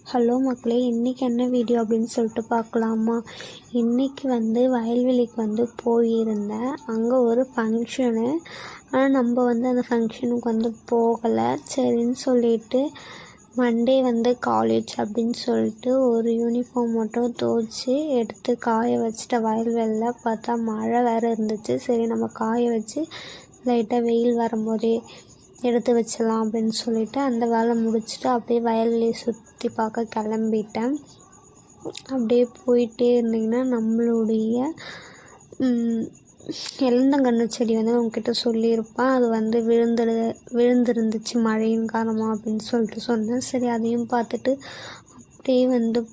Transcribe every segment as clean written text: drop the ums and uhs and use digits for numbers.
Hello மக்களே, இன்றைக்கி என்ன வீடியோ அப்படின்னு சொல்லிட்டு பார்க்கலாமா? இன்றைக்கி வயல்வெளிக்கு போயிருந்தேன். அங்கே ஒரு ஃபங்க்ஷனு. ஆனால் நம்ம அந்த ஃபங்க்ஷனுக்கு போகலை. சரின்னு சொல்லிட்டு மண்டே காலேஜ் அப்படின்னு சொல்லிட்டு ஒரு யூனிஃபார்ம் மட்டும் துவைச்சி எடுத்து காய வச்சுட்ட. வயல்வெளியில் பார்த்தா மழை வேறு இருந்துச்சு. சரி, நம்ம காய வச்சு லைட்டாக வெயில் வரும்போதே எடுத்து வச்சிடலாம் அப்படின்னு சொல்லிட்டு அந்த வேலை முடிச்சுட்டு அப்படியே வயல்வெளியை சுற்றி பார்க்க கிளம்பிட்டேன். அப்படியே போயிட்டே இருந்தீங்கன்னா நம்மளுடைய எலந்தங்கன்று செடி உங்ககிட்ட சொல்லியிருப்பேன். அது விழுந்துருந்துச்சு மழையின் காரணமாக அப்படின்னு சொல்லிட்டு சொன்னேன். சரி, அதையும் பார்த்துட்டு அப்படியே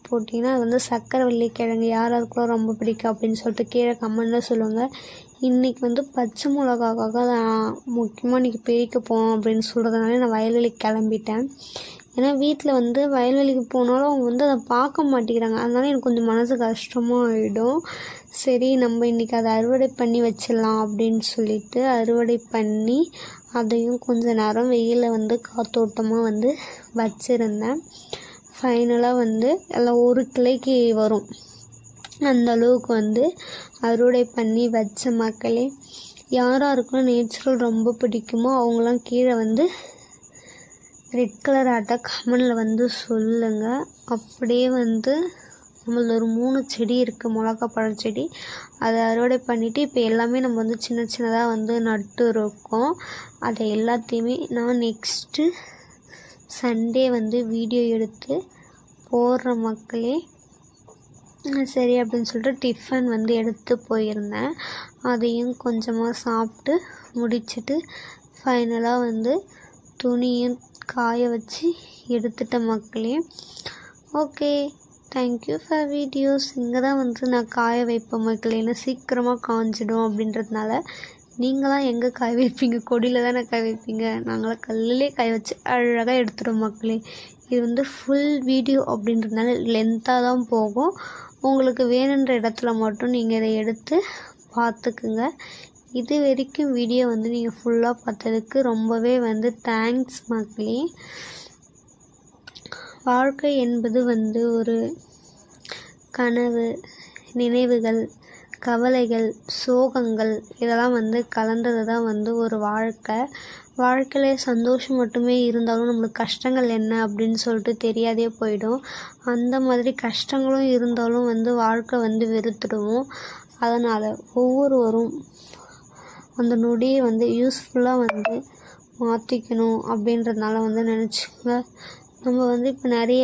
போட்டிங்கன்னா அது சக்கரவள்ளி கிழங்கு யாராருக்குள்ள ரொம்ப பிடிக்கும் அப்படின்னு சொல்லிட்டு கீழே கமெண்டில் சொல்லுவாங்க. இன்றைக்கி பச்சை மிளகாக்காக நான் முக்கியமாக இன்றைக்கி பிரிக்க போனோம் அப்படின்னு சொல்கிறதுனால நான் வயல்வெளிக்கு கிளம்பிட்டேன். ஏன்னா வீட்டில் வயல்வெளிக்கு போனாலும் அவங்க அதை பார்க்க மாட்டேங்கிறாங்க. அதனால எனக்கு கொஞ்சம் மனசு கஷ்டமாக ஆகிடும். சரி, நம்ம இன்றைக்கி அதை அறுவடை பண்ணி வச்சிடலாம் அப்படின்னு சொல்லிட்டு அறுவடை பண்ணி அதையும் கொஞ்சம் நேரம் வெயிலில் காத்தோட்டமாக வச்சுருந்தேன். ஃபைனலாக எல்லாம் ஒரு கிளைக்கு வரும் அந்த அளவுக்கு அறுவடை பண்ணி வச்ச. மக்களே, யாராருக்கும் நேச்சுரல் ரொம்ப பிடிக்குமோ அவங்களாம் கீழே ரெட் கலர் ஆட்டை கமெண்டில் சொல்லுங்கள். அப்படியே நம்மளது ஒரு 3 செடி இருக்குது, மிளகா பழ செடி. அதை அறுவடை பண்ணிவிட்டு இப்போ எல்லாமே நம்ம சின்ன சின்னதாக நட்டு இருக்கோம். அதை எல்லாத்தையுமே நான் நெக்ஸ்ட்டு சண்டே வீடியோ எடுத்து போடுற. மக்களே, சரி அப்படின்னு சொல்லிட்டு டிஃபன் எடுத்து போயிருந்தேன். அதையும் கொஞ்சமாக சாப்பிட்டு முடிச்சுட்டு ஃபைனலாக துணியும் காய வச்சு எடுத்துட்ட. மக்களே, ஓகே, தேங்க்யூ ஃபார் வீடியோஸ். இங்கே தான் நான் காய வைப்பேன் மக்களே. ஏன்னா சீக்கிரமாக காஞ்சிடும் அப்படின்றதுனால. நீங்களாம் எங்கே காய வைப்பீங்க? கொடியில் தானே காய வைப்பீங்க. நாங்களாம் கல்லிலே காய வச்சு அழகாக எடுத்துடும். மக்களே, இது ஃபுல் வீடியோ அப்படின்றதுனால லென்த்தாக தான் போகும். உங்களுக்கு வேணுன்ற இடத்துல மட்டும் நீங்கள் இதை எடுத்து பார்த்துக்குங்க. இது வரைக்கும் வீடியோ நீங்கள் ஃபுல்லாக பார்த்ததுக்கு ரொம்பவே தேங்க்ஸ் மக்களே. வாழ்க்கை என்பது ஒரு கனவு, நினைவுகள், கவலைகள், சோகங்கள் இதெல்லாம் கலந்தது தான் ஒரு வாழ்க்கை. வாழ்க்கையில் சந்தோஷம் மட்டுமே இருந்தாலும் நம்மளுக்கு கஷ்டங்கள் என்ன அப்படின்னு சொல்லிட்டு தெரியாதே போயிடும். அந்த மாதிரி கஷ்டங்களும் இருந்தாலும் வாழ்க்கை வெறுத்துடுவோம். அதனால் ஒவ்வொருவரும் அந்த நொடியை யூஸ்ஃபுல்லாக மாற்றிக்கணும் அப்படின்றதுனால நினச்சிங்க. நம்ம இப்போ நிறைய